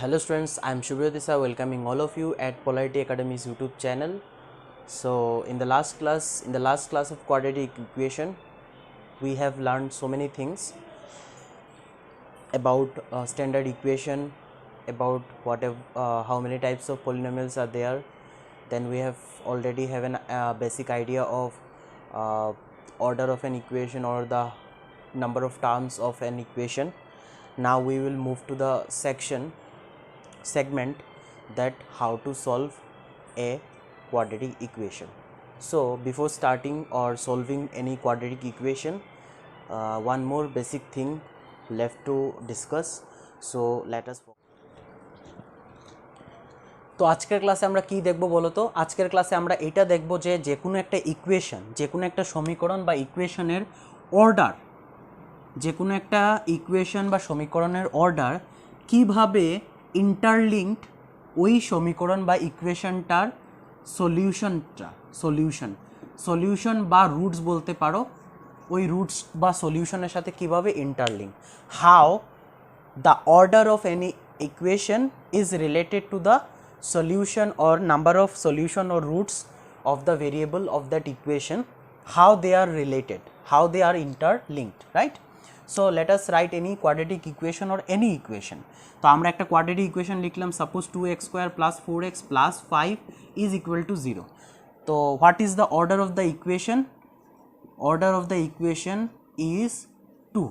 Hello students, I am Shubhra Desai welcoming all of you at Polarity Academy's YouTube channel. So in the last class of quadratic equation, we have learned so many things about standard equation, about how many types of polynomials are there. Then we have already have an basic idea of order of an equation or the number of terms of an equation. Now we will move to the segment that how to solve a quadratic equation. So before starting or solving any quadratic equation, one more basic thing left to discuss. So let us তো আজকের ক্লাসে আমরা কি দেখব বলো তো? আজকের ক্লাসে আমরা এটা দেখব যে যে কোনো একটা ইকুয়েশন, যে কোনো একটা সমীকরণ বা ইকুয়েশনের অর্ডার, যে কোনো একটা ইকুয়েশন বা সমীকরণের অর্ডার কিভাবে ইন্টারলিঙ্কড ওই সমীকরণ বা ইকুয়েশনটার সলিউশন বা রুটস বলতে পারো, ওই রুটস বা সলিউশনের সাথে কিভাবে interlink, how the order of any equation is related to the solution or number of solution or roots of the variable of that equation, how they are related, how they are interlinked, right? So let us write any quadratic equation or any equation. তো আমরা একটা quadratic equation লিখলাম, suppose 2x square plus 4x plus 5 is equal to 0. তো what is the order of the equation? Order of the equation is 2.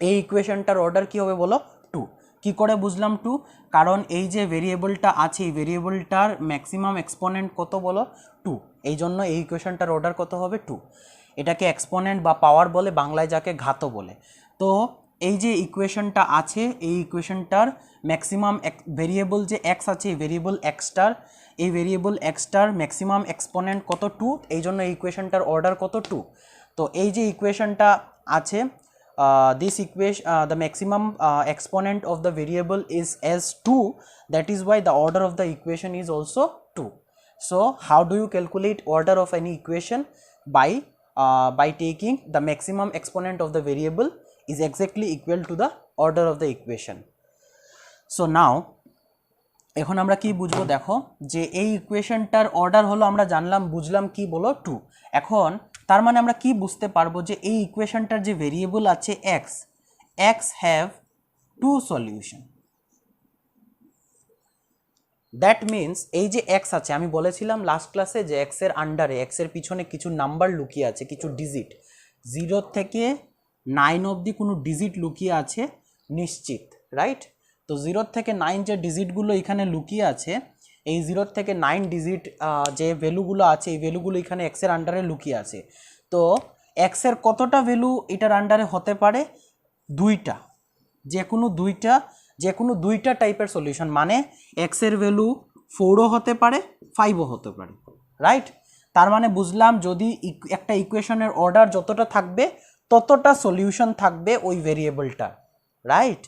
এই ইকুয়েশনটার order কি হবে বলো? 2. কি করে বুঝলাম 2? কারণ এই যে ভেরিয়েবলটা আছে, এই ভেরিয়েবলটার ম্যাক্সিমাম এক্সপোনেন্ট কত বলো? 2. এই জন্য এই ইকুয়েশনটার অর্ডার কত হবে? 2. এটাকে এক্সপোনেন্ট বা পাওয়ার বলে, বাংলায় যাকে ঘাত বলে। তো এই যে ইকুয়েশনটা আছে, এই ইকুয়েশনটার ম্যাক্সিমাম ভেরিয়েবল যে এক্স আছে, এই ভেরিয়েবল এক্সটার ম্যাক্সিমাম এক্সপোনেন্ট কত? 2. এই জন্য এই ইকুয়েশনটার অর্ডার কত? 2. তো এই যে ইকুয়েশনটা আছে, this equation the maximum exponent of the variable is as 2, that is why the order of the equation is also 2. So how do you calculate order of any equation? By taking the maximum exponent of the variable is exactly equal to the order of the equation. So now এখন আমরা কি বুঝবো? দেখো যে এই ইকুয়েশনটার order হলো, আমরা জানলাম বুঝলাম কি বলো? 2. এখন তার মানে আমরা কি বুঝতে পারবো যে এই ইকুয়েশনটার যে ভেরিয়েবল আছে x have 2 solution. That means এই যে এক্স আছে, আমি বলেছিলাম লাস্ট ক্লাসে যে এক্সের আন্ডারে, এক্সের পিছনে কিছু নাম্বার লুকিয়ে আছে, কিছু ডিজিট, 0 থেকে 9 অবধি কোনো ডিজিট লুকিয়ে আছে নিশ্চিত, রাইট? তো 0 থেকে 9 যে ডিজিটগুলো এখানে লুকিয়ে আছে, এই 0 থেকে 9 ডিজিট যে ভ্যালুগুলো আছে, এই ভ্যালুগুলো এখানে এক্সের আন্ডারে লুকিয়ে আছে। তো এক্সের কতটা ভ্যালু এটার আন্ডারে হতে পারে? 2টা, যে কোনো দুইটা টাইপের সলিউশন, মানে এক্সের ভ্যালু 4ও হতে পারে, 5ও হতে পারে, রাইট? তার মানে বুঝলাম যদি একটা ইকুয়েশনের অর্ডার যতটা থাকবে ততটা সলিউশন থাকবে ওই ভেরিয়েবলটা, right?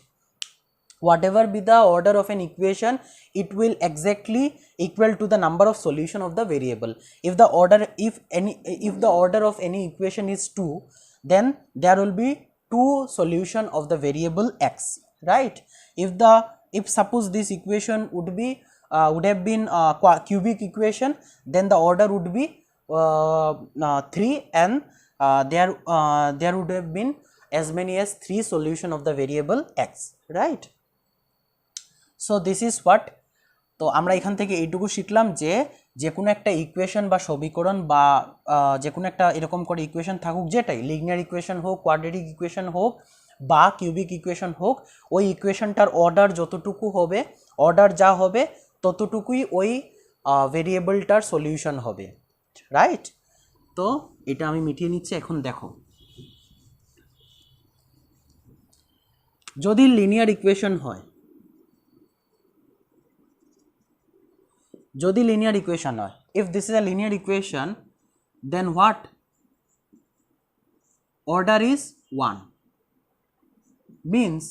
Whatever be the order of an equation, it will exactly equal to the number of solution of the variable. If the order of any equation is 2, then there will be 2 solution of the variable x, right? If suppose this equation would have been cubic equation, then the order would be 3, and there would have been as many as 3 solution of the variable x, right? So this is what. তো আমরা এখান থেকে এইটুকু শিখলাম যে যে কোনো একটা ইকুয়েশন বা সমীকরণ বা যে কোনো একটা এরকম করে ইকুয়েশন থাকুক, যেটাই লিনিয়ার ইকুয়েশন হোক, কোয়াড্রেটিক ইকুয়েশন হোক বা কিউবিক ইকুয়েশন হোক, ওই ইকুয়েশনটার অর্ডার যতটুকু হবে, অর্ডার যা হবে ততটুকুই ওই ভেরিয়েবলটার সলিউশন হবে, রাইট? তো এটা আমি মিটিয়ে নিচ্ছি। এখন দেখো, যদি লিনিয়ার ইকুয়েশন হয়, যদি লিনিয়ার ইকুয়েশন হয়, if this is a linear equation, then what order is 1, means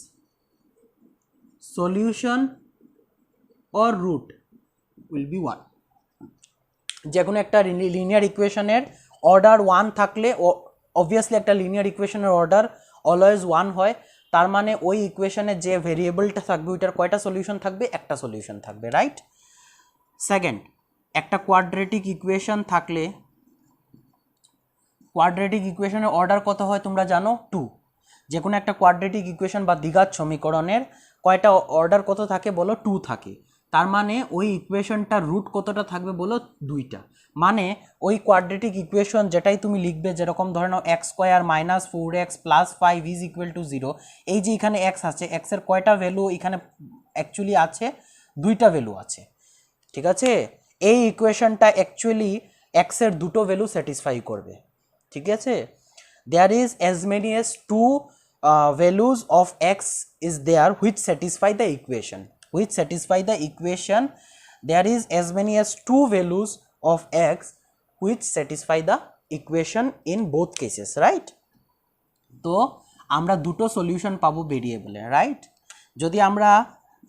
solution or root will be 1. যে কোনো একটা লিনিয়ার ইকুয়েশনের অর্ডার 1 থাকলে অবভিয়াসলি একটা লিনিয়ার ইকুয়েশনের অর্ডার অলওয়েজ 1 হয়। তার মানে ওই ইকুয়েশনে যে ভেরিয়েবলটা থাকবে ওইটার কয়টা সলিউশন থাকবে, একটা সলিউশন থাকবে, রাইট। সেকেন্ড, একটা কোয়াড্রেটিক ইকুয়েশন থাকলে কোয়াড্রেটিক ইকুয়েশনের অর্ডার কত হয় তোমরা জানো, 2। যে কোনো একটা কোয়াড্রেটিক ইকুয়েশন বা দ্বিঘাত সমীকরণের কয়টা অর্ডার কত থাকে বলো, 2 থাকে। তার মানে ওই ইকুয়েশনটার রুট কতটা থাকবে বলো, 2টা। মানে ওই কোয়াড্রেটিক ইকুয়েশন যেটাই তুমি লিখবে, যেরকম ধরে নাও X square minus 4x plus 5 is equal to 0, এই যে এখানে এক্স আছে, এক্সের কয়টা ভ্যালু এখানে অ্যাকচুয়ালি আছে, 2টা ভ্যালু আছে, ঠিক আছে। এই ইকুয়েশনটা অ্যাকচুয়ালি এক্সের দুটো ভ্যালু স্যাটিসফাই করবে, ঠিক আছে। There is as many as 2 values of x is there which satisfy the equation, there is as many as 2 values of x which satisfy the equation in both cases, right? তো আমরা দুটো solution পাবো ভেরিয়েবলে, right. যদি আমরা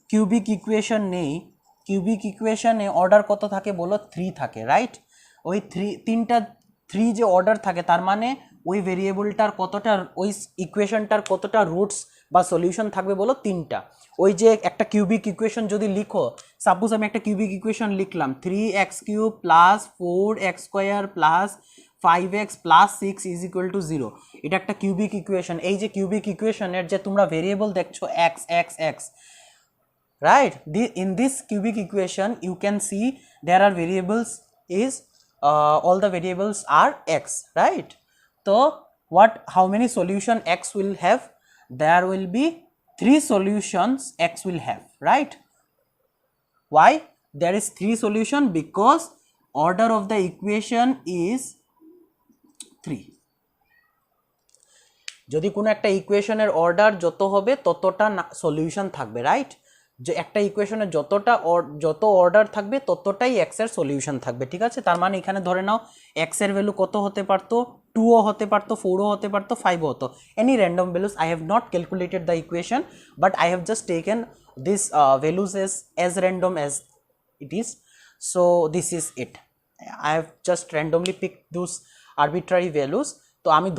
cubic equation নেই, cubic ইকুয়েশনে order কত থাকে বলো, 3 থাকে, রাইট। ওই 3 যে অর্ডার থাকে তার মানে ওই ভেরিয়েবলটার কতটা, ওই ইকুয়েশনটার কতটা রুটস বা সলিউশন থাকবে বলো, 3টা। ওই যে একটা কিউবিক ইকুয়েশন যদি লিখো, সাপোজ আমি একটা কিউবিক ইকুয়েশন লিখলাম 3x³ plus 4x² plus 5x plus 6 is equal to 0, এটা একটা কিউবিক ইকুয়েশন। এই যে কিউবিক ইকুয়েশনের যে তোমরা ভেরিয়েবল দেখছো x, right? In this cubic equation you can see there are variables is all the variables are x, right? So how many solution x will have? There will be 3 solutions x will have, right? Why there is 3 solution? Because order of the equation is 3. যদি কোনো একটা ইকুয়েশনের order যত হবে ততটা solution থাকবে, right. যে একটা ইকুয়েশনের যত অর্ডার থাকবে ততটাই এক্স এর সলিউশন থাকবে, ঠিক আছে। তার মানে এখানে ধরে নাও এক্স এর ভ্যালু কত হতে পারতো, 2ও হতে পারতো, 4ও হতে পারতো, 5ও হতো, any random values. I have not calculated the equation but I have just taken this values as random as it is, so this is it. I have just randomly picked those arbitrary values. তো আমি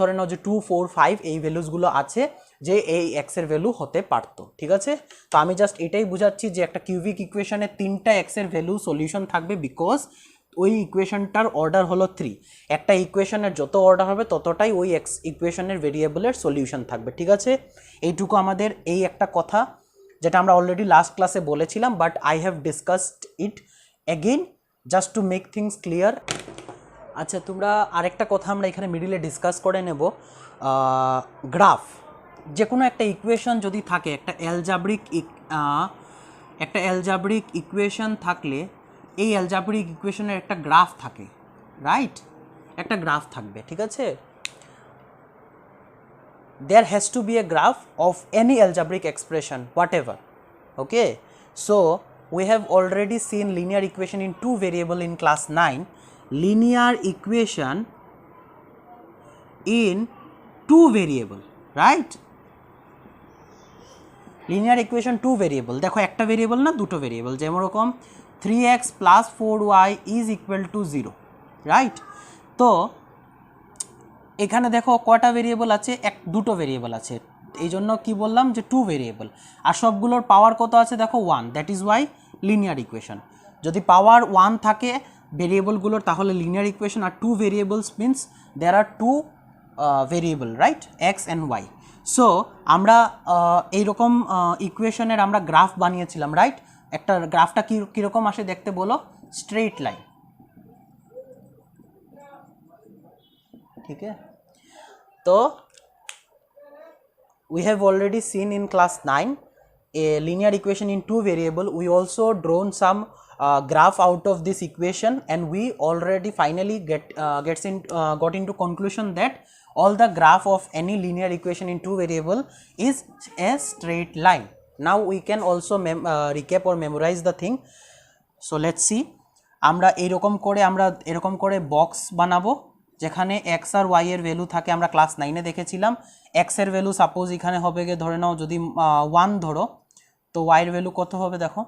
ধরে নাও যে 2, 4, 5 এই ভ্যালুসগুলো আছে যে এই x এর value হতে পারতো, ঠিক আছে। তো আমি জাস্ট এটাই বুঝাচ্ছি যে একটা কিউবিক ইকুয়েশনে 3টা এক্স এর ভ্যালু সলিউশন থাকবে, বিকজ ওই ইকুয়েশনটার অর্ডার হলো 3। একটা ইকুয়েশনের যত অর্ডার হবে ততটাই ওই এক্স ইকুয়েশনের ভেরিয়েবলের সলিউশন থাকবে, ঠিক আছে। এইটুকু আমাদের এই একটা কথা যেটা আমরা অলরেডি লাস্ট ক্লাসে বলেছিলাম, but I have discussed it again just to make things clear. আচ্ছা, তোমরা আরেকটা কথা আমরা এখানে মিডিলে ডিসকাস করে নেব, গ্রাফ। যে কোনো একটা ইকুয়েশন যদি থাকে, একটা অ্যালজাব্রিক ইকুয়েশন থাকলে এই অ্যালজাব্রিক ইকুয়েশনের একটা গ্রাফ থাকে, রাইট। একটা গ্রাফ থাকবে, ঠিক আছে। there has to be a graph of any algebraic expression whatever, okay. So we have already seen linear equation in 2 variable in class 9, linear equation in 2 variable, right? linear equation 2 variable, দেখো একটা variable না, দুটো variable, যেরকম 3x plus 4y is equal to 0, right. তো এখানে দেখো কয়টা variable আছে, দুটো ভেরিয়েবল আছে, এই জন্য কি বললাম যে 2 ভেরিয়েবল, আর সবগুলোর পাওয়ার কত আছে দেখো 1, that is y linear equation. যদি পাওয়ার 1 থাকে ভেরিয়েবলগুলোর তাহলে লিনিয়ার ইকুয়েশন, আর 2 variables means there are 2 variable, right, x and y. So আমরা এইরকম ইকুয়েশনের আমরা গ্রাফ বানিয়েছিলাম, রাইট। একটা গ্রাফটা কীরকম আসে দেখতে বলো, স্ট্রেট লাইন, ठीक है। तो we have already seen in class 9 a linear equation in 2 variable. We also drawn some graph out of this equation, and we already finally got into conclusion that all the graph of any linear equation in 2 variable is a straight line. Now we can also recap or memorize the thing. So let's see, আমরা এরকম করে box বানাবো যেখানে x আর Y এর value থাকে, আমরা class 9-এ দেখেছিলাম। X এর ভ্যালু সাপোজ এখানে হবে গিয়ে ধরে নাও যদি 1 ধরো, তো ওয়াই এর ভ্যালু কত হবে দেখো,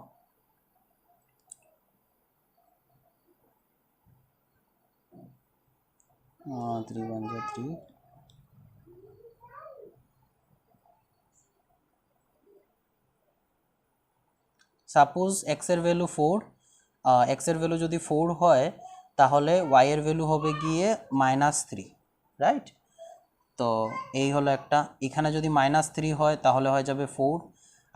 3 1 3 সাপোজ এক্সের ভ্যালু 4, এক্সের ভ্যালু যদি 4 হয় তাহলে ওয়াই এর ভ্যালু হবে গিয়ে -3, রাইট? তো এই হলো একটা, এখানে যদি -3 হয় তাহলে হয়ে যাবে 4,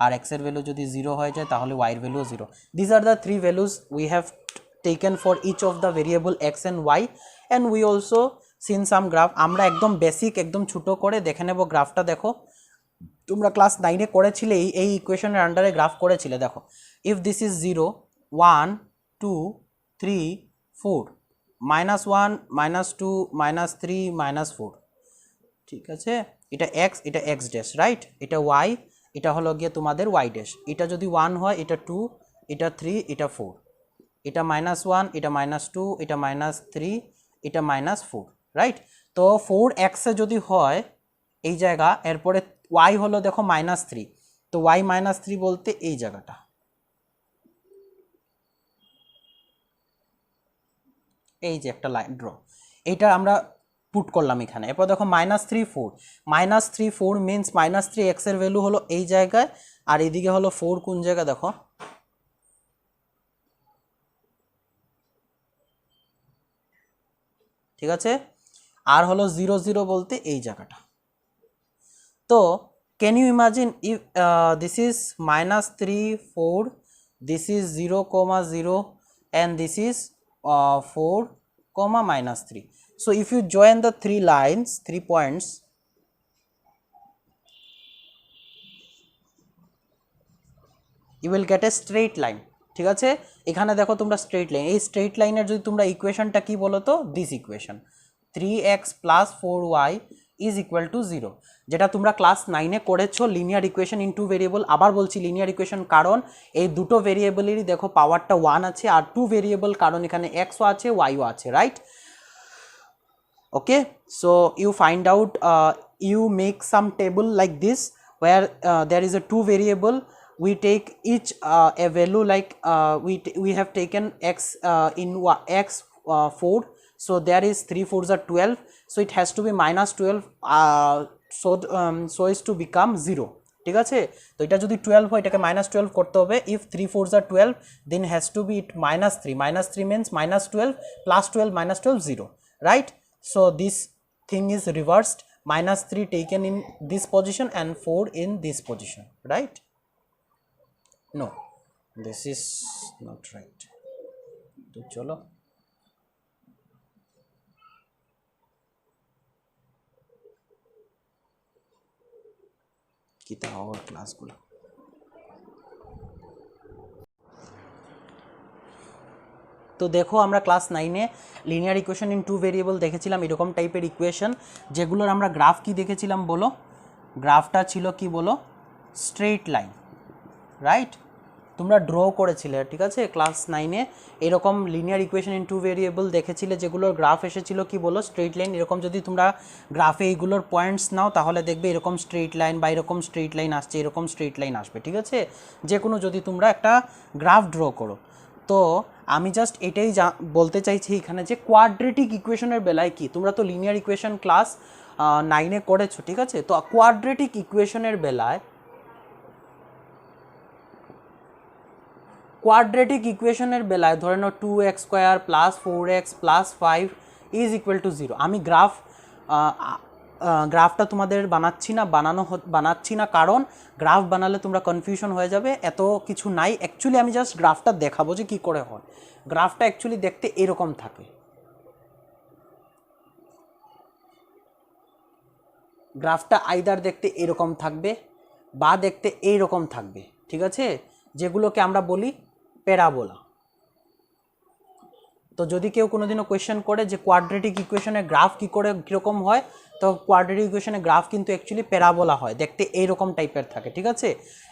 আর এক্সের ভ্যালু যদি 0 হয়ে যায় তাহলে ওয়াইয়ের value 0। This are the 3 values we have taken for each of the variable x and y, and we also seen some graph. আমরা একদম বেসিক একদম ছোট করে দেখে নেব গ্রাফটা। দেখো তোমরা ক্লাস 9 করেছিলে, এই ইকুয়েশনের আন্ডারে গ্রাফ করেছিলে। দেখো ইফ দিস ইজ 0 1 2 3 4 -1 -2 -3 -4, ঠিক আছে? এটা x, এটা x ড্যাশ, রাইট? এটা y, এটা হলো গিয়ে তোমাদের y ড্যাশ। এটা যদি 1 হয় এটা 2, এটা 3, এটা 4, এটা -1, এটা -2, এটা -3, এটা -4, রাইট? তো 4x এ যদি হয় এই জায়গা, এরপরে y হলো দেখো -3, তো y -3 বলতে এই জায়গাটা, এই যে একটা লাইন ড্র, এইটা আমরা পুট করলাম এখানে। এরপর দেখো -3 4, -3 4 মিনস -3 x এর ভ্যালু হলো এই জায়গায়, আর এইদিকে হলো 4 কোন জায়গা দেখো, ঠিক আছে? আর হলো 0 0 বলতে এই জায়গাটা। তো can you imagine if this is -3 4, this is 0 0 and this is 4 -3. So if you join the 3 lines, 3 points, you will get a straight line, ঠিক আছে? এখানে দেখো তোমরা স্ট্রেট লাইন, এই স্ট্রেট লাইনের যদি তোমরা ইকুয়েশনটা কি বলো তো, this equation 3x + 4y is equal to 0, যেটা তোমরা ক্লাস 9 করেছো linear equation in two variable. আবার বলছি লিনিয়ার ইকুয়েশন, কারণ এই দুটো ভেরিয়েবলেরই দেখো পাওয়ারটা 1 আছে, আর 2 ভেরিয়েবল কারণ এখানে xও আছে yও আছে, right? Okay, so you find out, you make some table like this where there is a 2 variable, we take each a value, like we have taken x in x 4, so there is 3 4s are 12, so it has to be -12, so is to become 0, ঠিক আছে? তো এটা যদি 12 হয় এটাকে -12 করতে হবে। if 3 4s are 12 then has to be it -3, -3 means -12 + 12 -12 0, right? So this thing is reversed, -3 taken in this position and 4 in this position, right? No, this is not right. তো চলো কি তা আর ক্লাসগুলো। তো দেখো আমরা class 9 linear equation in 2 variable দেখেছিলাম, এরকম টাইপের ইকুয়েশন যেগুলোর আমরা গ্রাফ কি দেখেছিলাম বলো? গ্রাফটা ছিল কি বলো? Straight line, right? তোমরা ড্র করেছিলে, ঠিক আছে? ক্লাস 9 এরকম লিনিয়ার ইকুয়েশন ইন 2 ভেরিয়েবল দেখেছিলে যেগুলোর গ্রাফ এসেছিল কি বলো? Straight line. এরকম যদি তোমরা গ্রাফে এইগুলোর পয়েন্টস নাও তাহলে দেখবে এরকম স্ট্রেট লাইন বা এরকম স্ট্রেট লাইন আসছে, এরকম স্ট্রেট লাইন আসবে, ঠিক আছে? যে কোনো যদি তোমরা একটা গ্রাফ ড্র করো। তো আমি জাস্ট এটাই বলতে চাইছি এখানে যে কোয়াড্রেটিক ইকুয়েশনের বেলায় কি, তোমরা তো লিনিয়ার ইকুয়েশন ক্লাস 9 করেছো, ঠিক আছে? তো কোয়াড্রেটিক ইকুয়েশনের বেলায়, কোয়াড্রেটিক ইকুয়েশনের বেলায় ধরে নাও 2x² + 4x + 5 is equal to 0। আমি গ্রাফটা তোমাদের বানাচ্ছি না, কারণ গ্রাফ বানালে তোমরা কনফিউশন হয়ে যাবে, এত কিছু নাই। অ্যাকচুয়ালি আমি জাস্ট গ্রাফটা দেখাবো যে কী করে হয়। গ্রাফটা অ্যাকচুয়ালি দেখতে এরকম থাকে, গ্রাফটা আইদার দেখতে এরকম থাকবে বা দেখতে এইরকম থাকবে, ঠিক আছে? যেগুলোকে আমরা বলি প্যারাবোলা। তো যদি কেউ কোনোদিনও কোয়েশ্চেন করে যে কোয়াড্রেটিক ইকুয়েশনের গ্রাফ কী করে কীরকম হয়, তো কোয়াড্রেটিক ইকুয়েশনের গ্রাফ কিন্তু অ্যাকচুয়ালি প্যারাবোলা হয়, দেখতে এইরকম টাইপের থাকে, ঠিক আছে?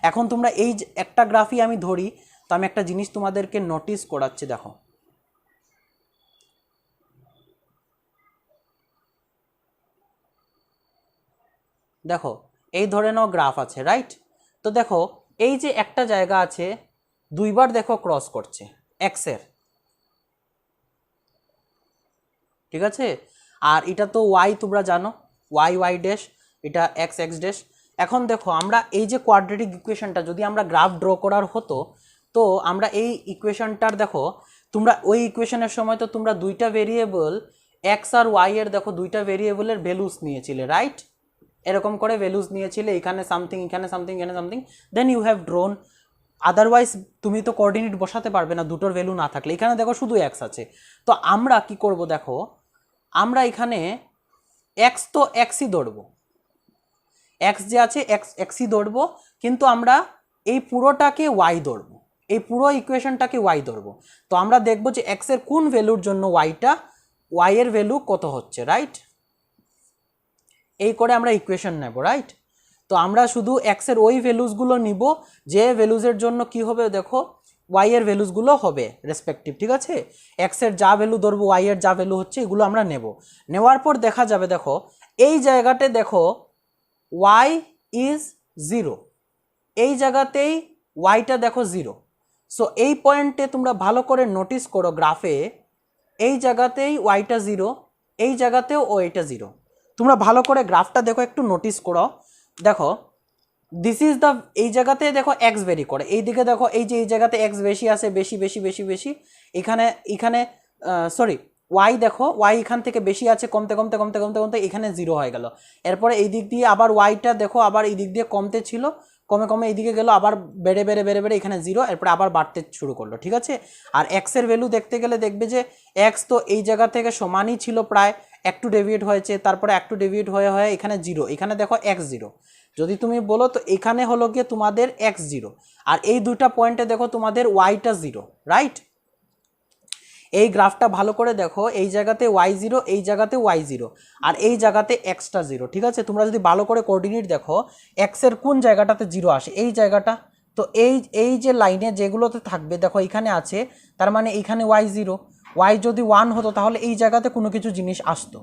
এখন তোমরা এই একটা গ্রাফই আমি ধরি, তো আমি একটা জিনিস তোমাদেরকে নোটিস করাচ্ছি, দেখো। দেখো এই ধরে নাও গ্রাফ আছে, রাইট? তো দেখো এই যে একটা জায়গা আছে, দুইবার দেখো ক্রস করছে এক্সের, ঠিক আছে? আর এটা তো ওয়াই, তোমরা জানো ওয়াই ওয়াই ড্যাশ, এটা এক্স এক্স ড্যাশ। এখন দেখো আমরা এই যে কোয়াড্রেটিক ইকুয়েশনটা যদি আমরা গ্রাফ ড্র করার হতো, তো আমরা এই ইকুয়েশনটার দেখো তোমরা ওই ইকুয়েশনের সময় তো তোমরা দুইটা ভেরিয়েবল এক্স আর ওয়াই এর দেখো দুইটা ভেরিয়েবলের ভ্যালুস নিয়েছিলে, রাইট? এরকম করে ভ্যালুস নিয়েছিলে, এখানে সামথিং, এখানে সামথিং, এখানে something, then you have drawn. Otherwise তুমি তো কোঅর্ডিনেট বসাতে পারবে না দুটোর ভ্যালু না থাকলে। এখানে দেখো শুধু এক্স আছে, তো আমরা কি করব দেখো, আমরা এখানে এক্স তো এক্সই ধরবো, এক্স যে আছে এক্সই ধরবো, কিন্তু আমরা এই পুরোটাকে ওয়াই ধরবো, এই পুরো ইকুয়েশনটাকে ওয়াই ধরবো। তো আমরা দেখবো যে এক্স এর কোন ভ্যালুর জন্য ওয়াই এর ভ্যালু কত হচ্ছে, রাইট? এই করে আমরা ইকুয়েশন নেব, রাইট? তো আমরা শুধু এক্স এর ওই ভ্যালুসগুলো নিব যে ভ্যালুসের জন্য কি হবে দেখো ওয়াই এর ভ্যালুসগুলো হবে রেসপেক্টিভ, ঠিক আছে? এক্স এর যা ভ্যালু ধরবো, ওয়াই এর যা ভ্যালু হচ্ছে, এগুলো আমরা নেব। নেওয়ার পর দেখা যাবে দেখো এই জায়গাতে দেখো ওয়াই ইজ 0, এই জায়গাতেই ওয়াইটা দেখো 0। সো এই পয়েন্টে তোমরা ভালো করে নোটিস করো গ্রাফে, এই জায়গাতেই ওয়াইটা 0, এই জায়গাতেও ওয়াইটা 0। তোমরা ভালো করে গ্রাফটা দেখো, একটু নোটিস করো, দেখো দিস ইজ দ্য, এই জায়গাতে দেখো এক্স ভেরি করে, এই দিকে দেখো এই যে এই জায়গাতে এক্স বেশি আছে, বেশি বেশি বেশি বেশি, এখানে সরি ওয়াই দেখো ওয়াই এখান থেকে বেশি আছে, কমতে কমতে কমতে কমতে কমতে এখানে 0 হয়ে গেল। এরপরে এই দিক দিয়ে আবার ওয়াইটা দেখো আবার এই দিক দিয়ে কমতে ছিল, কমে কমে এইদিকে গেল, আবার বেড়ে বেড়ে বেড়ে বেড়ে এখানে 0, এরপরে আবার বাড়তে শুরু করলো, ঠিক আছে? আর এক্স এর ভ্যালু দেখতে গেলে দেখবে যে এক্স তো এই জায়গা থেকে সমানই ছিল প্রায়, একটু ডেভিয়েট হয়েছে, তারপরে একটু ডেভিয়েট হয়ে হয়ে এখানে 0, এখানে দেখো এক্স 0। যদি তুমি বলো তো এখানে হলো গিয়ে তোমাদের এক্স 0, আর এই দুইটা পয়েন্টে দেখো তোমাদের ওয়াইটা 0, রাইট? এই গ্রাফটা ভালো করে দেখো, এই জায়গাতে ওয়াই 0, এই জায়গাতে ওয়াই 0, আর এই জায়গাতে এক্সটা 0, ঠিক আছে? তোমরা যদি ভালো করে কোঅর্ডিনেট দেখো এক্স এর কোন জায়গাটাতে 0 আসে, এই জায়গাটা। তো এই যে লাইনে যেগুলোতে থাকবে দেখো এখানে আছে, তার মানে এইখানে ওয়াই 0, ওয়াই যদি 1 হতো তাহলে এই জায়গাতে কোনো কিছু জিনিস আসতো,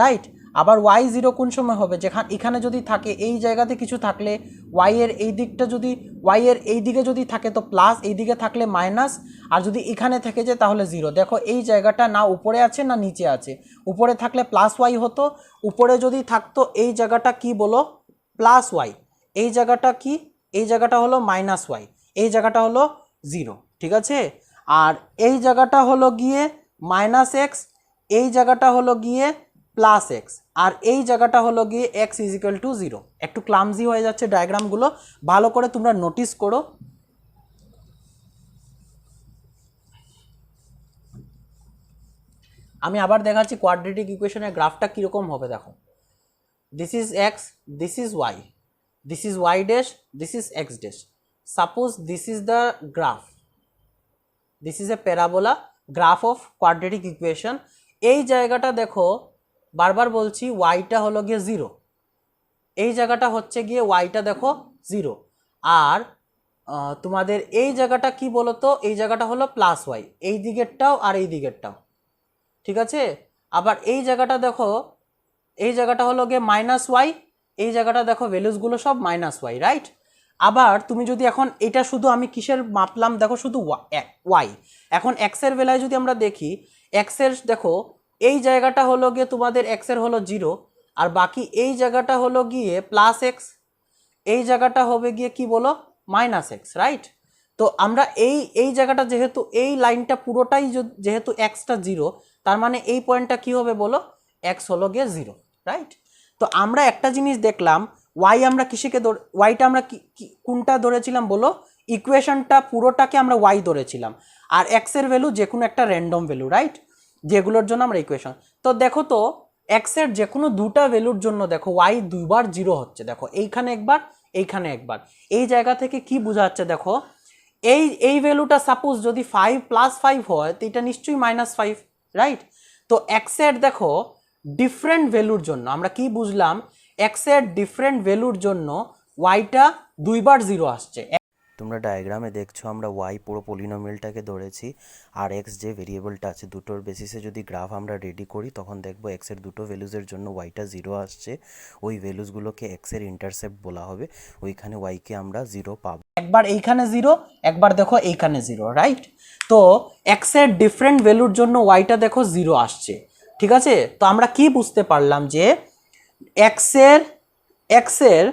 রাইট? আবার ওয়াই 0 কোন সময় হবে, যেখানে এখানে যদি থাকে এই জায়গাতে কিছু থাকলে ওয়াই এর এই দিকটা যদি ওয়াই এর এই দিকে যদি থাকে তো প্লাস, এই দিকে থাকলে মাইনাস, আর যদি এখানে থেকে যায় তাহলে 0। দেখো এই জায়গাটা না উপরে আছে না নিচে আছে, উপরে থাকলে প্লাস ওয়াই হতো, উপরে যদি থাকতো এই জায়গাটা কি বলো প্লাস ওয়াই, এই জায়গাটা কি, এই জায়গাটা হলো মাইনাস ওয়াই, এই জায়গাটা হলো 0, ঠিক আছে? আর এই জায়গাটা হলো গিয়ে মাইনাস এক্স, এই জায়গাটা হলো গিয়ে প্লাস এক্স, আর এই জায়গাটা হলো গিয়ে এক্স ইজ ইকুয়াল টু 0। একটু ক্লামজি হয়ে যাচ্ছে ডায়াগ্রামগুলো, ভালো করে তোমরা নোটিস করো। আমি আবার দেখাচ্ছি কোয়াড্রেটিক ইকুয়েশনের গ্রাফটা কীরকম হবে, দেখো this is x, this is Y, this is Y dash, this is x dash. Suppose this is the graph, this is a parabola graph of quadratic equation. এই জায়গাটা দেখো বারবার বলছি ওয়াইটা হলো গিয়ে 0, এই জায়গাটা হচ্ছে গিয়ে ওয়াইটা দেখো 0, আর তোমাদের এই জায়গাটা কি বলতো, এই জায়গাটা হলো প্লাস ওয়াই, এই দিকেরটাও আর এই দিকেরটাও, ঠিক আছে? আবার এই জায়গাটা দেখো, এই জায়গাটা হলো গিয়ে মাইনাস ওয়াই, এই জায়গাটা দেখো ভ্যালুসগুলো সব মাইনাস ওয়াই, রাইট? আবার তুমি যদি এখন এটা শুধু আমি কিসের মাপলাম দেখো, শুধু ওয়াই। এখন এক্সের বেলায় যদি আমরা দেখি, এক্সের দেখো এই জায়গাটা হলো গিয়ে তোমাদের এক্সের হলো 0, আর বাকি এই জায়গাটা হলো গিয়ে প্লাস এক্স, এই জায়গাটা হবে গিয়ে কি বলো মাইনাস এক্স, রাইট? তো আমরা এই জায়গাটা যেহেতু এই লাইনটা পুরোটাই যেহেতু এক্সটা 0, তার মানে এই পয়েন্টটা কি হবে বলো, এক্স হলো গিয়ে 0, রাইট? তো আমরা একটা জিনিস দেখলাম, ওয়াই আমরা কিসেকে ওয়াইটা আমরা কোনটা ধরেছিলাম বলো, ইকুয়েশনটা পুরোটাকে আমরা ওয়াই ধরেছিলাম, আর এক্সের ভ্যালু যে কোনো একটা র্যান্ডম ভ্যালু, রাইট? যেগুলোর জন্য আমরা ইকুয়েশন। তো দেখো তো এক্সের যে কোনো দুটা ভ্যালুর জন্য দেখো ওয়াই দুইবার 0 হচ্ছে, দেখো এইখানে একবার, এইখানে একবার। এই জায়গা থেকে কি বোঝা যাচ্ছে দেখো, এই ভ্যালুটা সাপোজ যদি 5 + 5 হয় তো এটা নিশ্চয়ই -5, রাইট? তো এক্সের দেখো ডিফারেন্ট ভ্যালুর জন্য আমরা কি বুঝলাম, এক্সের ডিফারেন্ট ভ্যালুর জন্য ওয়াইটা দুইবার 0 আসছে। তোমরা ডায়াগ্রামে দেখছো আমরা ওয়াই পুরো পলিনোমিয়ালটাকে ধরেছি, আর এক্স যে ভেরিয়েবলটা আছে দুটোর বেসিসে যদি গ্রাফ আমরা রেডি করি তখন দেখবো এক্সের দুটো ভ্যালুজের জন্য ওয়াইটা 0 আসছে, ওই ভ্যালুসগুলোকে এক্সের ইন্টারসেপ্ট বলা হবে, ওইখানে ওয়াইকে আমরা 0 পাবো। একবার এইখানে 0, একবার দেখো এইখানে 0, রাইট? তো এক্সের ডিফারেন্ট ভ্যালুর জন্য ওয়াইটা দেখো 0 আসছে, ঠিক আছে? তো আমরা কি বুঝতে পারলাম যে এক্সের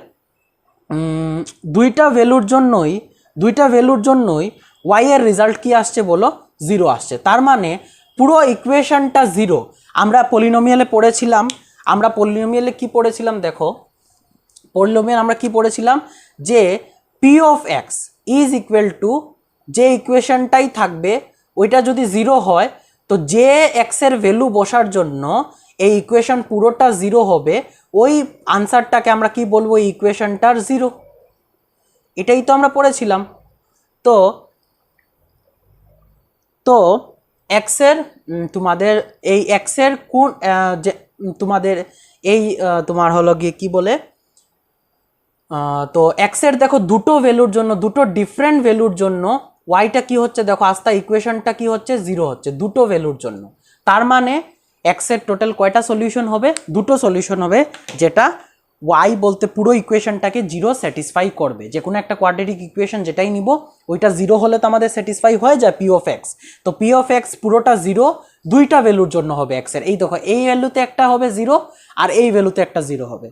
দুইটা ভ্যালুর জন্যই ওয়াই এর রেজাল্ট কি আসছে বলো, 0 আসছে। তার মানে পুরো ইকুয়েশনটা 0। আমরা পলিনোমিয়ালে পড়েছিলাম, আমরা পলিনোমিয়ালে কি পড়েছিলাম দেখো, পলিনোমিয়াল আমরা কি পড়েছিলাম যে P of x is equal two, যে ইকুয়েশনটাই থাকবে ওইটা যদি 0 হয় তো যে এক্সের ভ্যালু বসার জন্য এই ইকুয়েশন পুরোটা 0 হবে, ওই আনসারটাকে আমরা কি বলবো, এই ইকুয়েশনটার 0। এটাই তো আমরা পড়েছিলাম। তো তো এক্সের তোমাদের এই এক্সের কোন যে তোমাদের এই তোমার হলো গিয়ে কি বলে, তো এক্সের দেখো দুটো ভ্যালুর জন্য, দুটো ডিফারেন্ট ভ্যালুর জন্য ওয়াইটা কি হচ্ছে দেখো, আস্তে ইকুয়েশনটা কি হচ্ছে, 0 হচ্ছে দুটো ভ্যালুর জন্য। তার মানে এক্সের টোটাল কয়টা সলিউশন হবে, দুটো সলিউশন হবে, যেটা ওয়াই বলতে পুরো ইকুয়েশনটাকে 0 স্যাটিসফাই করবে। যে কোনো একটা কোয়াড্রেটিক ইকুয়েশন যেটাই নিব ওইটা 0 হলে তো আমাদের স্যাটিসফাই হয়ে যায় পি অফ এক্স। তো পি অফ এক্স পুরোটা 0 দুইটা ভ্যালুর জন্য হবে এক্সের। এই দেখো এই ভ্যালুতে একটা হবে 0 আর এই ভ্যালুতে একটা 0 হবে।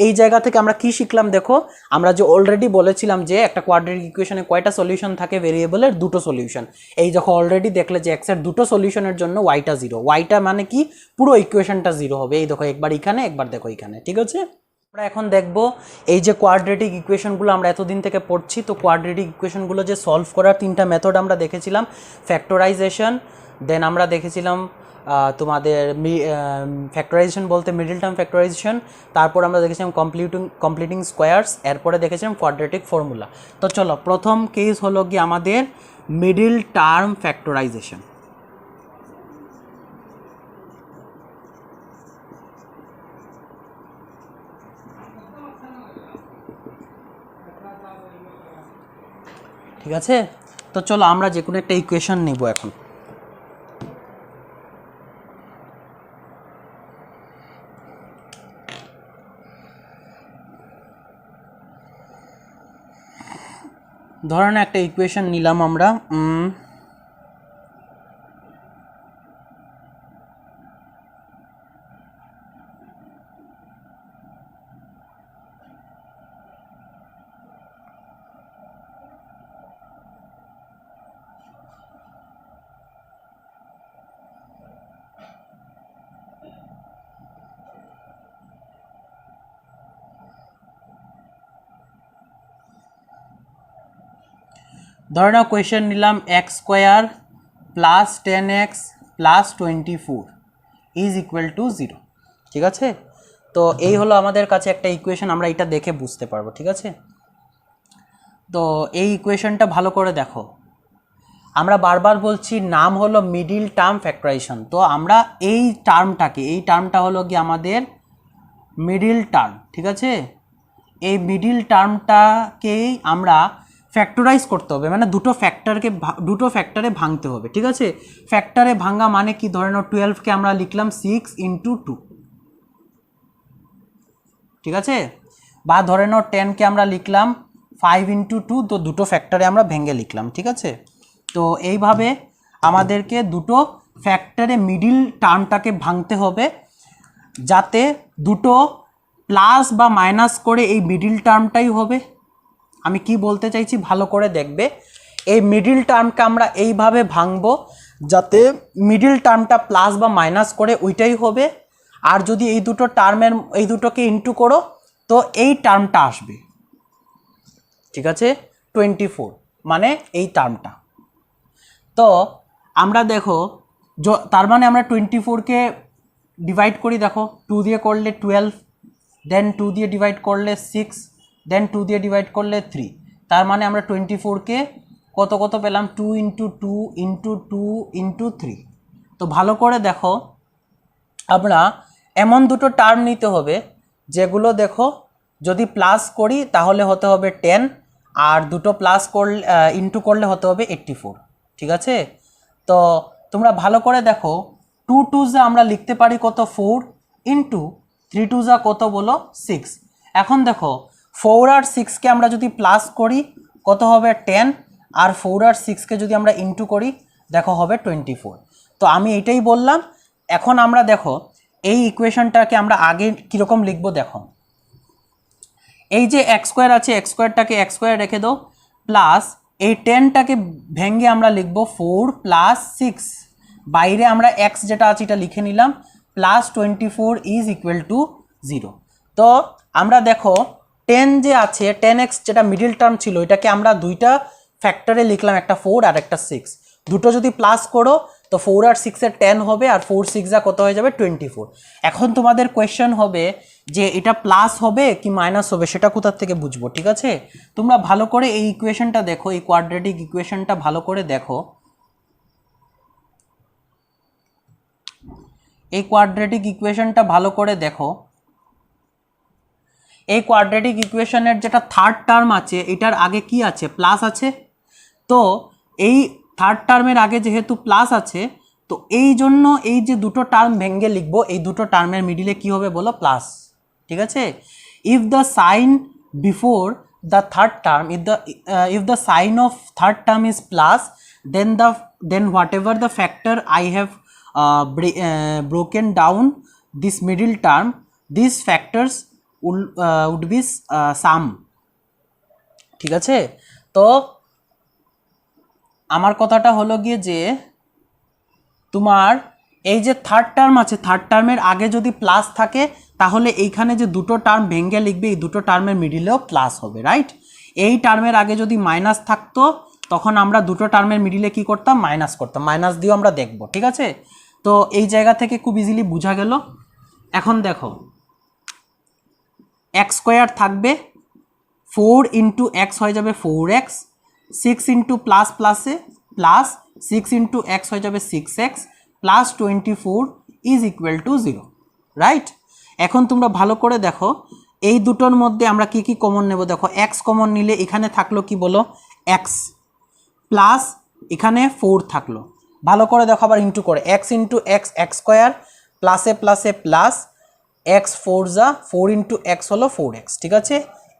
এই জায়গা থেকে আমরা কি শিখলাম দেখো, আমরা যে অলরেডি বলেছিলাম যে একটা কোয়াড্রেটিক ইকুয়েশনে কয়টা সলিউশন থাকে, ভেরিয়েবলের দুটো সলিউশন। এই যখন অলরেডি দেখলে যে এক্সের দুটো সলিউশনের জন্য ওয়াইটা 0, ওয়াইটা মানে কি পুরো ইকুয়েশনটা 0 হবে। এই দেখো একবার এখানে একবার দেখো এখানে, ঠিক আছে। আমরা এখন দেখব এই যে কোয়াড্রেটিক ইকুয়েশনগুলো আমরা এতদিন থেকে পড়ছি, তো কোয়াড্রেটিক ইকুয়েশনগুলো যে সলভ করার তিনটা মেথড আমরা দেখেছিলাম, ফ্যাক্টরাইজেশন, দেন আমরা দেখেছিলাম তোমাদের ফ্যাক্টরাইজেশন বলতে মিডল টার্ম ফ্যাক্টরাইজেশন, তারপর আমরা দেখেছিলাম কমপ্লিটিং স্কোয়ারস, এরপরে দেখেছিলাম কোয়াড্রেটিক ফর্মুলা। তো চলো প্রথম কেস হলো কি আমাদের মিডল টার্ম ফ্যাক্টরাইজেশন। ঠিক আছে, তো চলো আমরা যে কোনো একটা ইকুয়েশন নিব এখন। ধরেন একটা ইকুয়েশন নিলাম আমরা, ধরে নাও কোয়েশ্চেন নিলাম x square plus 10x plus 24 is equal to 0। ঠিক আছে, তো এই হলো আমাদের কাছে একটা ইকুয়েশন, আমরা এটা দেখে বুঝতে পারবো। ঠিক আছে, তো এই ইকুয়েশনটা ভালো করে দেখো, আমরা বারবার বলছি নাম হলো মিডল টার্ম ফ্যাক্টরাইজেশন। তো আমরা এই টার্মটা হলো কি আমাদের মিডল টার্ম। ঠিক আছে, এই মিডল টার্মটাকেই আমরা ফ্যাক্টরাইজ করতে হবে, মানে দুটো ফ্যাক্টরে ভাঙতে হবে। ঠিক আছে, ফ্যাক্টরে ভাঙা মানে কি, ধরে নাও 12কে আমরা লিখলাম 6 × 2, ঠিক আছে, বা ধরে নাও 10কে আমরা লিখলাম 5 × 2, তো দুটো ফ্যাক্টরে আমরা ভেঙে লিখলাম। ঠিক আছে, তো এইভাবে আমাদেরকে দুটো ফ্যাক্টরে মিডল টার্মটাকে ভাঙতে হবে, যাতে দুটো প্লাস বা মাইনাস করে এই মিডল টার্মটাই হবে। আমি কি বলতে চাইছি ভালো করে দেখবে, এই মিডল টার্মকে আমরা এইভাবে ভাঙবো যাতে মিডল টার্মটা প্লাস বা মাইনাস করে ওইটাই হবে। আর যদি এই দুটোকে ইনটু করো তো এই টার্মটা আসবে। ঠিক আছে, 24 মানে এই টার্মটা। তো আমরা দেখো তার মানে আমরা 24কে ডিভাইড করি, দেখো 2 দিয়ে করলে 12, দেন 2 দিয়ে ডিভাইড করলে 6, দেন 2 দিয়ে ডিভাইড করলে 3। তার মানে আমরা 24কে কত পেলাম, 2 × 2 × 2 × 3। তো ভালো করে দেখো, আমরা এমন দুটো টার্ম নিতে হবে যেগুলো দেখো যদি প্লাস করি তাহলে হতে হবে 10, আর দুটো প্লাস করলে ইনটু করলে হতে হবে 84। ঠিক আছে, তো তোমরা ভালো করে দেখো, 2 2 আমরা লিখতে পারি কত, 4 × 3 2 কত বলো, 6। এখন দেখো 4 আর 6কে আমরা যদি প্লাস করি কত হবে, 10, আর 4 আর 6কে যদি আমরা ইনটু করি দেখো হবে 24। তো আমি এটাই বললাম। এখন আমরা দেখো এই ইকুয়েশনটাকে আমরা আগে কীরকম লিখবো দেখো, এই যে এক্স স্কোয়ার আছে, এক্স স্কোয়ারটাকে এক্স স্কোয়ার রেখে দাও, প্লাস এই 10টাকে ভেঙে আমরা লিখব 4 প্লাস 6, বাইরে আমরা এক্স যেটা আছে এটা লিখে নিলাম, প্লাস 24 ইজ ইকুয়াল টু 0। তো আমরা দেখো 10 যে আছে 10x যেটা মিডল টার্ম ছিল এটাকে আমরা দুইটা ফ্যাক্টরে লিখলাম, একটা 4 আর একটা 6, দুটো যদি প্লাস করো তো 4 আর 6 এর 10 হবে, আর 4 6 যা কত হয়ে যাবে 24। এখন তোমাদের কোয়েশ্চেন হবে যে এটা প্লাস হবে কি মাইনাস হবে, সেটা কোথা থেকে বুঝবো? ঠিক আছে, তোমরা ভালো করে এই ইকুয়েশনটা দেখো, এই কোয়াড্রেটিক ইকুয়েশনটা ভালো করে দেখো। এই কোয়াড্রেটিক ইকুয়েশনটা ভালো করে দেখো। এই কোয়াড্রেটিক ইকুয়েশনের যেটা থার্ড টার্ম আছে এটার আগে কি আছে? প্লাস আছে। তো এই থার্ড টার্মের আগে যেহেতু প্লাস আছে, তো এই জন্য এই যে দুটো টার্ম ভেঙে লিখবো, এই দুটো টার্মের মিডিলে কি হবে বলো? প্লাস। ঠিক আছে, if the sign before the third term, if the sign of third term is plus, then whatever the factor I have broken down this middle term, these factors would be sum। ঠিক আছে, তো আমার কথাটা হলো গিয়ে যে তোমার এই যে থার্ড টার্ম আছে, থার্ড টার্মের আগে যদি প্লাস থাকে তাহলে এইখানে যে দুটো টার্ম ভেঙে লিখবে এই দুটো টার্মের মিডিলেও প্লাস হবে, রাইট? এই টার্মের আগে যদি মাইনাস থাকতো তখন আমরা দুটো টার্মের মিডিলে কি করতাম? মাইনাস করতাম, মাইনাস দিয়েও আমরা দেখব। ঠিক আছে, তো এই জায়গা থেকে খুব ইজিলি বোঝা গেল। এখন দেখো এক্স স্কোয়ার থাকবে, 4 ইন্টু এক্স হয়ে যাবে 4x, 6 ইন্টু প্লাস প্লাসে প্লাস 6 ইন্টু এক্স হয়ে যাবে 6x plus 24 is equal to 0, right? এখন তোমরা ভালো করে দেখো এই দুটোর মধ্যে আমরা কি কি কমন নেব। দেখো এক্স কমন নিলে এখানে থাকলো কি বলো? এক্স, প্লাস এখানে 4 থাকলো। ভালো করে দেখো আবার ইন্টু করে, x into x x square, প্লাসে প্লাসে প্লাস, এক্স 4 যা 4 ইন্টু এক্স হলো 4x। ঠিক আছে,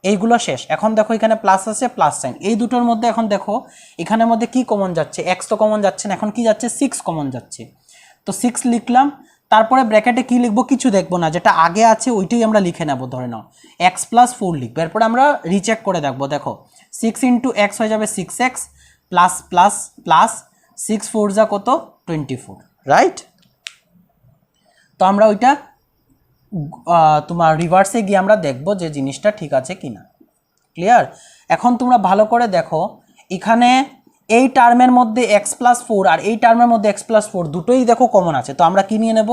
এইগুলো শেষ। এখন দেখো এখানে প্লাস আছে, প্লাস সাইন। এই দুটোর মধ্যে এখন দেখো এখানের মধ্যে কি কমন যাচ্ছে? এক্স তো কমন যাচ্ছে না, এখন কি যাচ্ছে? 6 কমন যাচ্ছে। তো 6 লিখলাম, তারপরে ব্র্যাকেটে কি লিখবো? কিছু দেখবো না, যেটা আগে আছে ওইটাই আমরা লিখে নেবো। ধরে নাও এক্স প্লাস 4 লিখবো, এরপরে আমরা রিচেক করে দেখবো। দেখো 6 ইন্টু এক্স হয়ে যাবে 6x প্লাস প্লাস প্লাস 6 4 যা কত? 24, রাইট? তো আমরা ওইটা তোমার রিভার্সে গিয়ে আমরা দেখবো যে জিনিসটা ঠিক আছে কিনা। ক্লিয়ার? এখন তোমরা ভালো করে দেখো এখানে এই টার্মের মধ্যে এক্স প্লাস 4 আর এই টার্মের মধ্যে এক্স প্লাস 4 দুটোই দেখো কমন আছে। তো আমরা কি নিয়ে নেব?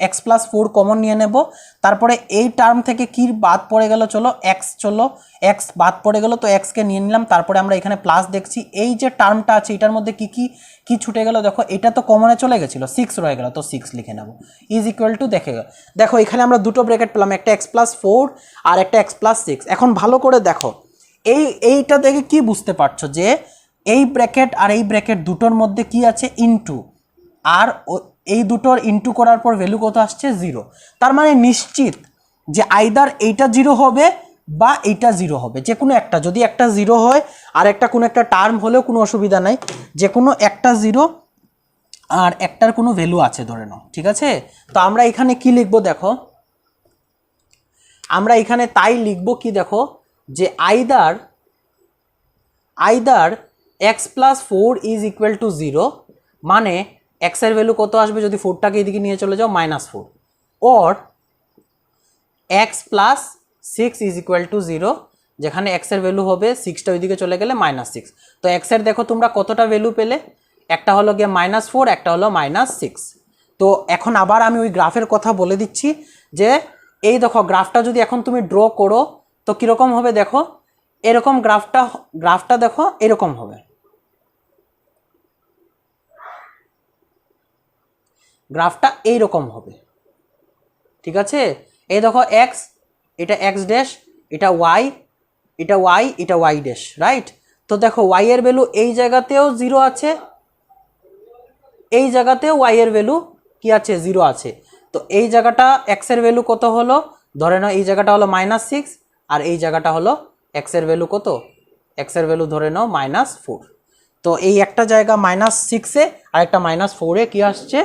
এক্স প্লাস 4 কমন নিয়ে নেব। তারপরে এই টার্ম থেকে কি বাদ পড়ে গেল? চলো এক্স বাদ পড়ে গেল, তো এক্সকে নিয়ে নিলাম। তারপরে আমরা এখানে প্লাস দেখছি, এই যে টার্মটা আছে এটার মধ্যে কি ছুটে গেল? দেখো এটা তো কমনে চলে গেছিলো, 6 রয়ে গেল, তো 6 লিখে নেব ইজ ইকুয়াল টু। দেখো এখানে আমরা দুটো ব্র্যাকেট পেলাম, একটা এক্স প্লাস 4 আর একটা এক্স প্লাস 6। এখন ভালো করে দেখো এইটা দেখে কি বুঝতে পারছো যে এই ব্র্যাকেট আর এই ব্র্যাকেট দুটোর মধ্যে কি আছে? ইনটু, আর এই দুটোর ইনটু করার পর ভ্যালু কত আসছে? 0। তার মানে নিশ্চিত যে আইদার এইটা 0 হবে বা এইটা 0 হবে, যে কোনো একটা। যদি একটা 0 হয় আর একটা কোনো একটা টার্ম হলেও কোনো অসুবিধা নাই, যে কোনো একটা 0 আর একটার কোনো ভ্যালু আছে ধরে নাও। ঠিক আছে, তো আমরা এখানে কি লিখবো? দেখো আমরা এখানে তাই লিখবো কি? দেখো যে either x plus 4 is equal to 0, মানে এক্সের ভ্যালু কত আসবে? যদি 4টাকে এদিকে নিয়ে চলে যাও -4, or x plus 6 is equal to 0, যেখানে এক্সের ভ্যালু হবে 6টা ওইদিকে চলে গেলে -6। তো এক্সের দেখো তোমরা কতটা ভ্যালু পেলে? একটা হলো গিয়ে -4, একটা হলো -6। তো এখন আবার আমি ওই গ্রাফের কথা বলে দিচ্ছি যে এই দেখো গ্রাফটা যদি এখন তুমি ড্র করো তো কীরকম হবে? দেখো এরকম গ্রাফটা দেখো এরকম হবে। গ্রাফটা এইরকম হবে। ঠিক আছে, এই দেখো এক্স, এটা এক্স ড্যাশ, এটা ওয়াই, এটা ওয়াই, এটা ওয়াই ড্যাশ, রাইট? তো দেখো ওয়াই এর ভ্যালু এই জায়গাতেও 0 আছে, এই জায়গাতেও ওয়াই এর ভ্যালু কি আছে? 0 আছে। তো এই জায়গাটা এক্স এর ভ্যালু কত হলো? ধরে নাও এই জায়গাটা হলো -6 আর এই জায়গাটা হলো এক্স এর ভ্যালু কত? এক্স এর ভ্যালু ধরে নাও -4। তো এই একটা জায়গা -6-এ আর একটা -4-এ কি আসছে?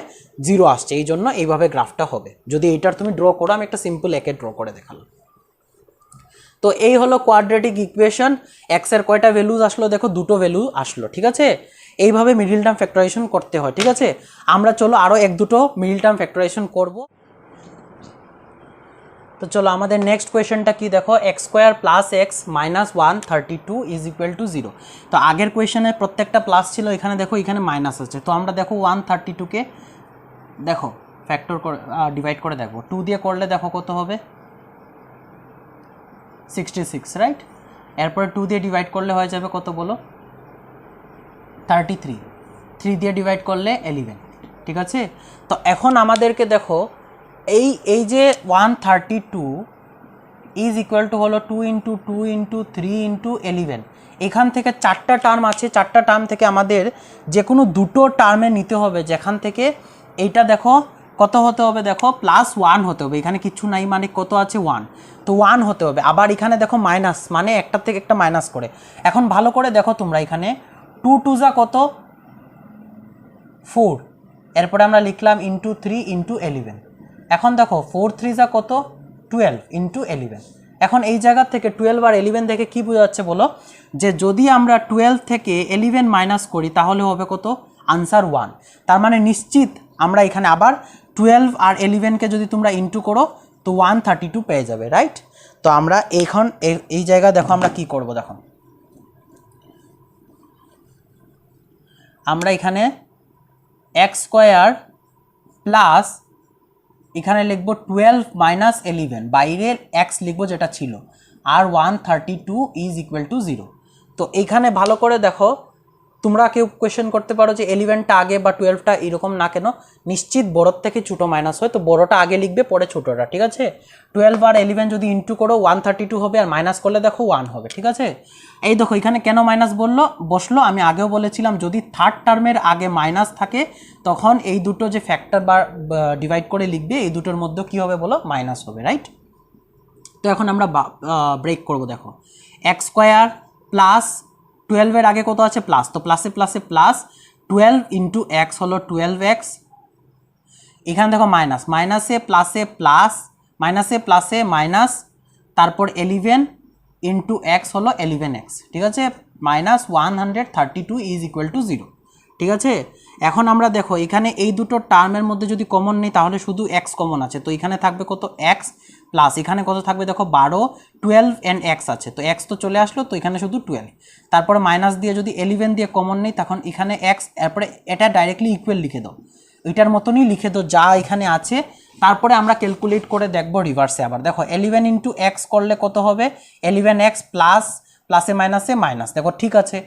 0 আসছে। এই জন্য এইভাবে গ্রাফটা হবে। যদি এইটার তুমি ড্র করো, আমি একটা সিম্পল একে ড্র করে দেখালাম। তো এই হলো কোয়াড্রেটিক ইকুয়েশন। এক্স এর কয়টা ভ্যালুজ আসলো দেখো, দুটো ভ্যালু আসলো, ঠিক আছে। এইভাবে মিডল টার্ম ফ্যাক্টরাইজেশন করতে হয়, ঠিক আছে। আমরা চলো আরও এক দুটো মিডল টার্ম ফ্যাক্টরাইজেশন করব। তো চলো আমাদের নেক্সট কোয়েশনটা কি দেখো, x square plus x minus 132 is equal to 0। তো আগের কোয়েশনে প্রত্যেকটা প্লাস ছিল, এখানে দেখো এখানে মাইনাস আছে। তো আমরা দেখো 132কে দেখো ফ্যাক্টর করে ডিভাইড করে দেখো, 2 দিয়ে করলে দেখো কত হবে 66, রাইট। এরপরে 2 দিয়ে ডিভাইড করলে হয়ে যাবে কত বলো 33, 3 দিয়ে ডিভাইড করলে 11, ঠিক আছে। তো এখন আমাদেরকে দেখো এই যে 132 ইজ ইকুয়াল টু হলো 2 ইন্টু 2 ইন্টু 3 ইন্টু 11। এখান থেকে 4টা টার্ম আছে, 4টা টার্ম থেকে আমাদের যে কোনো দুটো টার্মে নিতে হবে, যেখান থেকে এইটা দেখো কত হতে হবে দেখো +1 হতে হবে। এখানে কিছু নাই মানে কত আছে 1, তো 1 হতে হবে। আবার এখানে দেখো মাইনাস মানে একটা থেকে একটা মাইনাস করে। এখন ভালো করে দেখো তোমরা, এখানে 2 2 যা কত 4, এরপরে আমরা লিখলাম ইন্টু 3 ইন্টু 11। এখন দেখো 4 3 যা কত 12 ইন্টু 11। এখন এই জায়গা থেকে 12 আর 11 থেকে কি বোঝা যাচ্ছে বলো, যে যদি আমরা 12 থেকে 11 মাইনাস করি তাহলে হবে কত আনসার 1। তার মানে নিশ্চিত আমরা এখানে আবার 12 আর 11কে যদি তোমরা ইন্টু করো তো 132 পেয়ে যাবে, রাইট। তো আমরা এখন এই জায়গা দেখো আমরা কি করব, দেখো আমরা এখানে এক্স স্কোয়ার প্লাস এখানে লিখবো 12 মাইনাস 11, বাইরের এক্স লিখবো যেটা ছিল, আর 132 ইজ ইকুয়াল টু 0। তো এইখানে ভালো করে দেখো, তোমরা কেউ কোয়েশ্চেন করতে পারো যে 11টা আগে বা 12টা এরকম না কেন, নিশ্চিত বড়োর থেকে ছোটো মাইনাস হয়, তো বড়োটা আগে লিখবে পরে ছোটোটা, ঠিক আছে। 12 আর 11 যদি ইন্টু করো 132 হবে, আর মাইনাস করলে দেখো 1 হবে, ঠিক আছে। এই দেখো এখানে কেন মাইনাস বসলো, আমি আগেও বলেছিলাম যদি থার্ড টার্মের আগে মাইনাস থাকে তখন এই দুটো যে ফ্যাক্টর বা ডিভাইড করে লিখবে এই দুটোর মধ্যে কি হবে বলো মাইনাস হবে, রাইট। তো এখন আমরা ব্রেক করব, দেখো এক্স স্কোয়ার প্লাস 12-এর আগে কত আছে প্লাস, তো প্লাসে প্লাসে প্লাস 12 ইন্টু এক্স হলো 12x, এখানে দেখো মাইনাস মাইনাসে প্লাসে প্লাস, মাইনাসে প্লাসে মাইনাস, তারপর 11 ইন্টু এক্স হলো 11x, ঠিক আছে। মাইনাস 132 ইজ ইকুয়াল টু 0, ঠিক আছে। এখন আমরা দেখো এখানে এই দুটো টার্মের মধ্যে যদি কমন নেই তাহলে শুধু এক্স কমন আছে, তো এখানে থাকবে কত এক্স প্লাস এখানে কত থাকবে দেখো 12, 12 এন্ড এক্স আছে, তো এক্স তো চলে আসলো, তো এখানে শুধু 12, তারপরে মাইনাস দিয়ে যদি 11 দিয়ে কমন নেই তখন এখানে এক্স, এরপরে এটা ডাইরেক্টলি ইকুয়াল লিখে দাও, এটার মতনই লিখে দাও যা এখানে আছে। তারপরে আমরা ক্যালকুলেট করে দেখবো রিভার্সে, আবার দেখো 11 ইন্টু এক্স করলে কত হবে 11x প্লাস প্লাসে মাইনাসে মাইনাস, দেখো ঠিক আছে।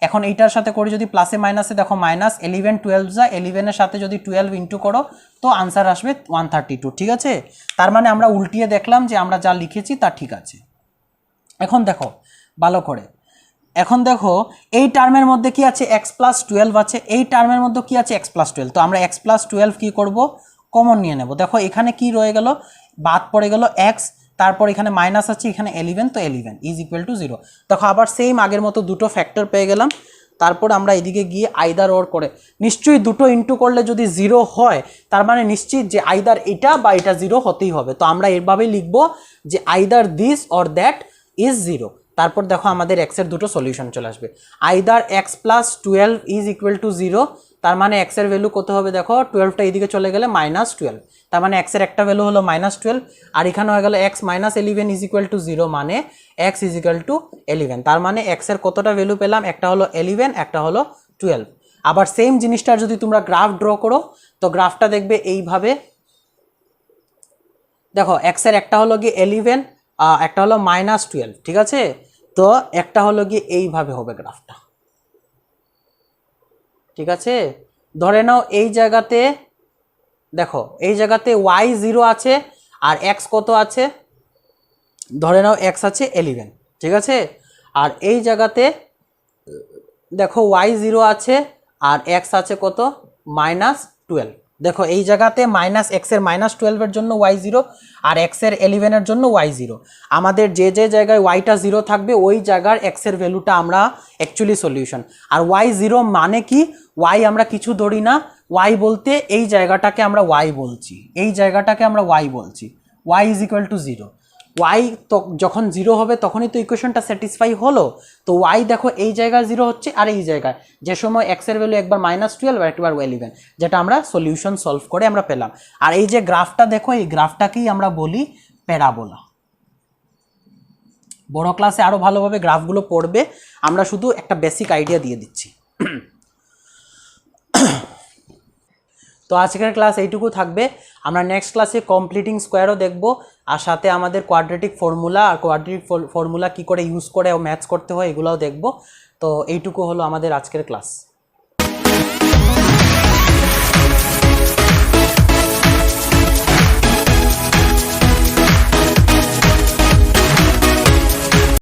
এখন এইটার সাথে করে যদি প্লাসে মাইনাসে দেখো মাইনাস 11 12 যা 11-এর সাথে যদি 12 ইন্টু করো তো আনসার আসবে 132, ঠিক আছে। তার মানে আমরা উল্টিয়ে দেখলাম যে আমরা যা লিখেছি তা ঠিক আছে। এখন দেখো ভালো করে, এখন দেখো এই টার্মের মধ্যে কি আছে x প্লাস 12 আছে, এই টার্মের মধ্যে কি আছে x প্লাস 12, তো আমরা x প্লাস 12 কী করবো কমন নিয়ে নেব। দেখো এখানে কি রয়ে গেল, বাদ পড়ে গেল x, তারপর এখানে মাইনাস আছে এখানে 11, তো 11 ইজ ইকুয়াল টু 0। দেখো আবার সেম আগের মতো দুটো ফ্যাক্টর পেয়ে গেলাম। তারপর আমরা এদিকে গিয়ে আইদার ওর করে, নিশ্চয়ই দুটো ইন্টু করলে যদি 0 হয় তার মানে নিশ্চিত যে আইদার এটা বা এটা 0 হতেই হবে, তো আমরা এভাবেই লিখবো যে either this or that is 0। তারপর দেখো আমাদের x এর দুটো সলিউশন চলে আসবে, either x plus 12 is equal to 0, তার মানে x এর ভ্যালু কত হবে দেখো 12টা এদিকে চলে গেলে -12, তার মানে x এর একটা ভ্যালু হলো -12, আর এখানে হয়ে গেল x minus 11 is equal to 0, মানে x ইজ ইকুয়াল টু 11। তার মানে x এর কতটা ভ্যালু পেলাম, একটা হলো 11 একটা হলো 12। আবার সেম জিনিসটার যদি তোমরা গ্রাফ ড্র করো তো গ্রাফটা দেখবে এইভাবে, দেখো x এর একটা হলো গিয়ে 11 একটা হলো -12, ঠিক আছে। তো একটা হলো গিয়ে এইভাবে হবে গ্রাফটা, ঠিক আছে। ধরে নাও এই জায়গাতে দেখো এই জায়গাতে y 0 আছে আর x কত আছে, ধরে নাও x আছে 11, ঠিক আছে। আর এই জায়গাতে দেখো y 0 আছে আর x আছে কত -12, দেখো এই জায়গাতে মাইনাস x এর -12-এর জন্য y 0 আর x এর 11-এর জন্য y 0। আমাদের যে যে জায়গায় yটা 0 থাকবে ওই জায়গার x এর ভ্যালুটা আমরা অ্যাকচুয়ালি সলিউশন। আর y 0 মানে কি, y আমরা কিছু ধরি না, y বলতে এই জায়গাটাকে আমরা y বলছি, এই জায়গাটাকে আমরা y বলছি, y is equal to 0। Y তো যখন 0 হবে তখনই তো ইকুয়েশনটা স্যাটিসফাই হলো। তো ওয়াই দেখো এই জায়গায় 0 হচ্ছে আর এই জায়গায়, যে সময় এক্স এর ভ্যালু একবার -12 আর একবার 11, যেটা আমরা সলিউশন সলভ করে আমরা পেলাম। আর এই যে গ্রাফটা দেখো, এই গ্রাফটাকেই আমরা বলি প্যারাবোলা। বড় ক্লাসে আরও ভালোভাবে গ্রাফগুলো পড়বে, আমরা শুধু একটা বেসিক আইডিয়া দিয়ে দিচ্ছি। তো আজকের ক্লাস এইটুকু থাকবে। আমরা নেক্সট ক্লাসে কমপ্লিটিং স্কোয়ারও দেখব, আর সাথে আমাদের কোয়াড্রেটিক ফর্মুলা আর কোয়াড্রেটিক ফর্মুলা কী করে ইউজ করে ম্যাথস করতে হয় এগুলোও দেখব। তো এইটুকু হলো আমাদের আজকের ক্লাস।